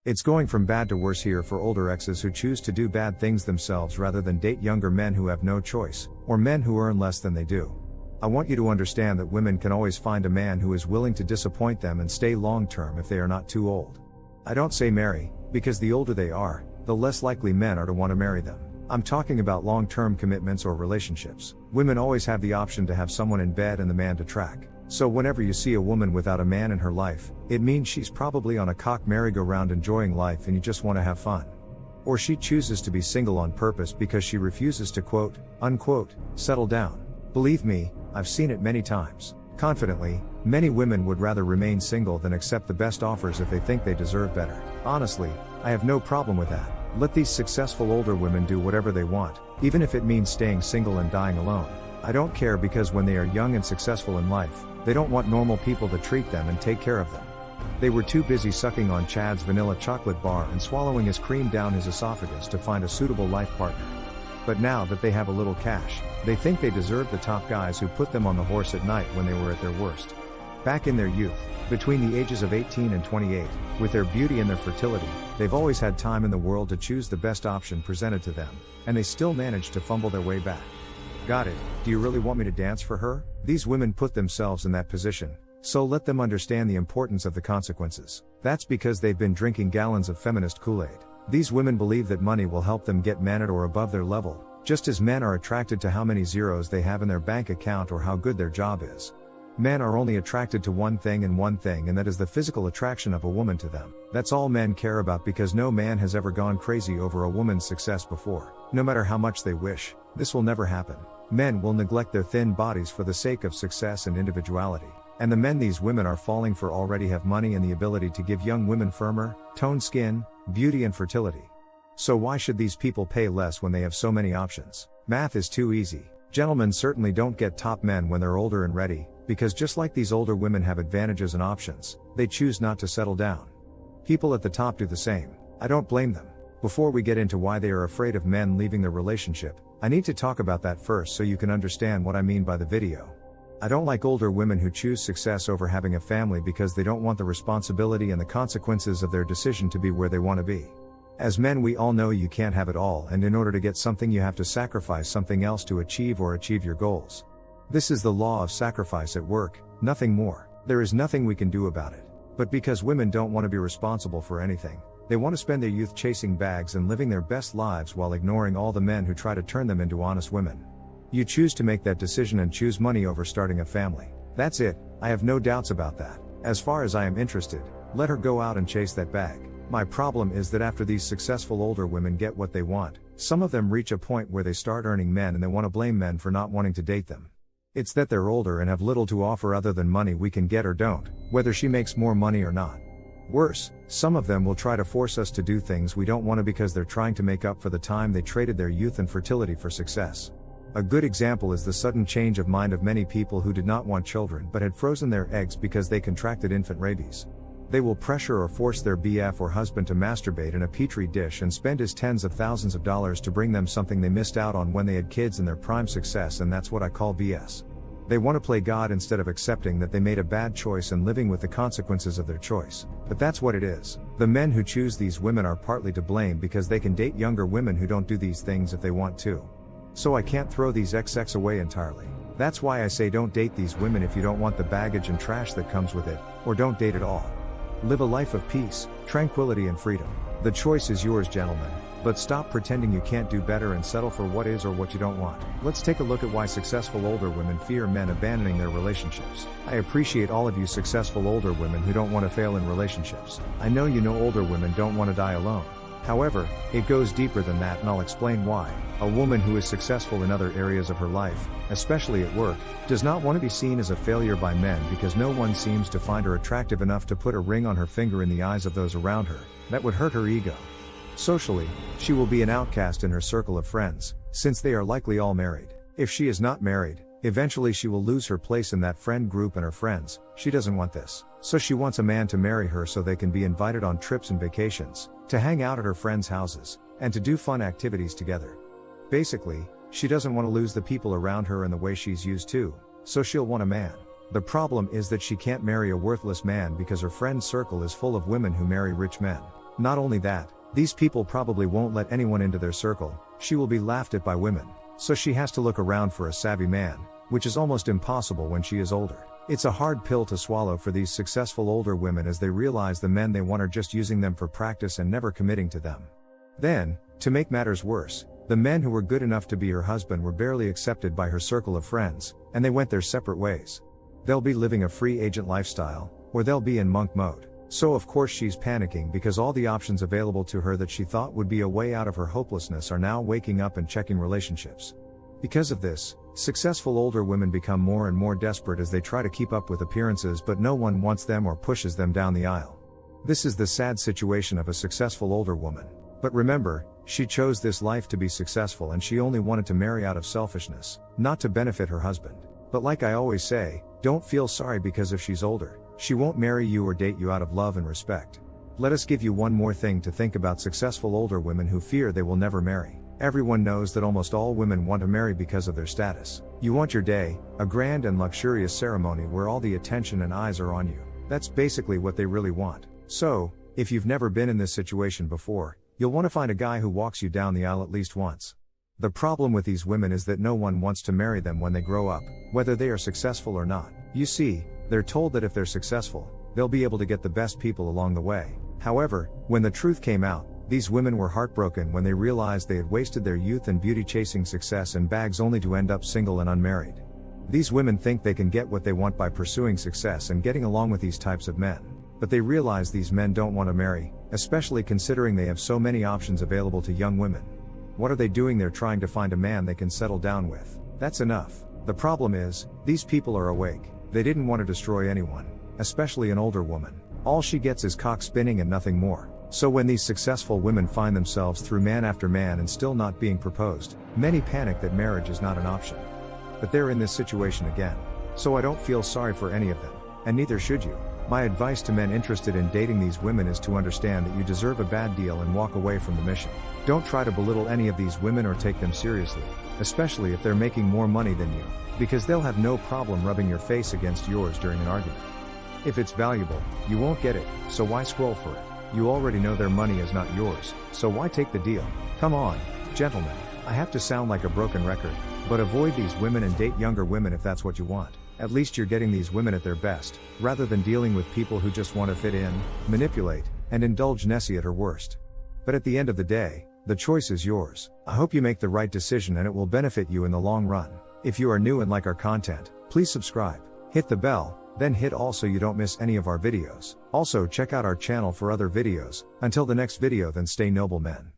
It's going from bad to worse here for older exes who choose to do bad things themselves rather than date younger men who have no choice, or men who earn less than they do. I want you to understand that women can always find a man who is willing to disappoint them and stay long term if they are not too old. I don't say marry, because the older they are, the less likely men are to want to marry them. I'm talking about long-term commitments or relationships. Women always have the option to have someone in bed and the man to track. So whenever you see a woman without a man in her life, it means she's probably on a cock merry-go-round enjoying life and you just want to have fun. Or she chooses to be single on purpose because she refuses to quote, unquote, settle down. Believe me, I've seen it many times. Confidently, many women would rather remain single than accept the best offers if they think they deserve better. Honestly, I have no problem with that. Let these successful older women do whatever they want, even if it means staying single and dying alone. I don't care because when they are young and successful in life, they don't want normal people to treat them and take care of them. They were too busy sucking on Chad's vanilla chocolate bar and swallowing his cream down his esophagus to find a suitable life partner. But now that they have a little cash, they think they deserve the top guys who put them on the horse at night when they were at their worst. Back in their youth, between the ages of 18 and 28, with their beauty and their fertility, they've always had time in the world to choose the best option presented to them, and they still manage to fumble their way back. Got it? Do you really want me to dance for her? These women put themselves in that position, so let them understand the importance of the consequences. That's because they've been drinking gallons of feminist Kool-Aid. These women believe that money will help them get men at or above their level, just as men are attracted to how many zeros they have in their bank account or how good their job is. Men are only attracted to one thing, and that is the physical attraction of a woman to them. That's all men care about because no man has ever gone crazy over a woman's success before. No matter how much they wish, this will never happen. Men will neglect their thin bodies for the sake of success and individuality. And the men these women are falling for already have money and the ability to give young women firmer, toned skin, beauty and fertility. So why should these people pay less when they have so many options? Math is too easy. Gentlemen certainly don't get top men when they're older and ready, because just like these older women have advantages and options, they choose not to settle down. People at the top do the same. I don't blame them. Before we get into why they are afraid of men leaving their relationship, I need to talk about that first so you can understand what I mean by the video. I don't like older women who choose success over having a family because they don't want the responsibility and the consequences of their decision to be where they want to be. As men, we all know you can't have it all, and in order to get something you have to sacrifice something else to achieve your goals. This is the law of sacrifice at work, nothing more. There is nothing we can do about it. But because women don't want to be responsible for anything, they want to spend their youth chasing bags and living their best lives while ignoring all the men who try to turn them into honest women. You choose to make that decision and choose money over starting a family. That's it, I have no doubts about that. As far as I am interested, let her go out and chase that bag. My problem is that after these successful older women get what they want, some of them reach a point where they start earning men and they want to blame men for not wanting to date them. It's that they're older and have little to offer other than money we can get or don't, whether she makes more money or not. Worse, some of them will try to force us to do things we don't want to because they're trying to make up for the time they traded their youth and fertility for success. A good example is the sudden change of mind of many people who did not want children but had frozen their eggs because they contracted infant rabies. They will pressure or force their BF or husband to masturbate in a petri dish and spend his tens of thousands of dollars to bring them something they missed out on when they had kids in their prime success, and that's what I call BS. They want to play God instead of accepting that they made a bad choice and living with the consequences of their choice. But that's what it is. The men who choose these women are partly to blame because they can date younger women who don't do these things if they want to. So I can't throw these XX away entirely. That's why I say don't date these women if you don't want the baggage and trash that comes with it, or don't date at all. Live a life of peace, tranquility and freedom. The choice is yours, gentlemen, but stop pretending you can't do better and settle for what is or what you don't want. Let's take a look at why successful older women fear men abandoning their relationships. I appreciate all of you successful older women who don't want to fail in relationships. I know you know older women don't want to die alone. However, it goes deeper than that, and I'll explain why. A woman who is successful in other areas of her life, especially at work, does not want to be seen as a failure by men because no one seems to find her attractive enough to put a ring on her finger in the eyes of those around her. That would hurt her ego. Socially, she will be an outcast in her circle of friends, since they are likely all married. If she is not married, eventually she will lose her place in that friend group and her friends. She doesn't want this. So she wants a man to marry her so they can be invited on trips and vacations, to hang out at her friends' houses, and to do fun activities together. Basically, she doesn't want to lose the people around her and the way she's used to, so she'll want a man. The problem is that she can't marry a worthless man because her friend circle is full of women who marry rich men. Not only that, these people probably won't let anyone into their circle, she will be laughed at by women, so she has to look around for a savvy man, which is almost impossible when she is older. It's a hard pill to swallow for these successful older women as they realize the men they want are just using them for practice and never committing to them. Then, to make matters worse, the men who were good enough to be her husband were barely accepted by her circle of friends, and they went their separate ways. They'll be living a free agent lifestyle, or they'll be in monk mode. So of course she's panicking because all the options available to her that she thought would be a way out of her hopelessness are now waking up and checking relationships. Because of this, successful older women become more and more desperate as they try to keep up with appearances, but no one wants them or pushes them down the aisle. This is the sad situation of a successful older woman. But remember, she chose this life to be successful and she only wanted to marry out of selfishness, not to benefit her husband. But like I always say, don't feel sorry because if she's older, she won't marry you or date you out of love and respect. Let us give you one more thing to think about successful older women who fear they will never marry. Everyone knows that almost all women want to marry because of their status. You want your day, a grand and luxurious ceremony where all the attention and eyes are on you. That's basically what they really want. So, if you've never been in this situation before, you'll want to find a guy who walks you down the aisle at least once. The problem with these women is that no one wants to marry them when they grow up, whether they are successful or not. You see, they're told that if they're successful, they'll be able to get the best people along the way. However, when the truth came out, these women were heartbroken when they realized they had wasted their youth and beauty chasing success and bags only to end up single and unmarried. These women think they can get what they want by pursuing success and getting along with these types of men. But they realize these men don't want to marry, especially considering they have so many options available to young women. What are they doing? They're trying to find a man they can settle down with. That's enough. The problem is, these people are awake. They didn't want to destroy anyone, especially an older woman. All she gets is cock spinning and nothing more. So when these successful women find themselves through man after man and still not being proposed, many panic that marriage is not an option. But they're in this situation again. So I don't feel sorry for any of them, and neither should you. My advice to men interested in dating these women is to understand that you deserve a bad deal and walk away from the mission. Don't try to belittle any of these women or take them seriously, especially if they're making more money than you, because they'll have no problem rubbing your face against yours during an argument. If it's valuable, you won't get it, so why scroll for it? You already know their money is not yours, so why take the deal? Come on, gentlemen, I have to sound like a broken record, but avoid these women and date younger women if that's what you want. At least you're getting these women at their best, rather than dealing with people who just want to fit in, manipulate, and indulge Nessie at her worst. But at the end of the day, the choice is yours. I hope you make the right decision and it will benefit you in the long run. If you are new and like our content, please subscribe, hit the bell, then hit all so you don't miss any of our videos. Also check out our channel for other videos. Until the next video, then stay noble men.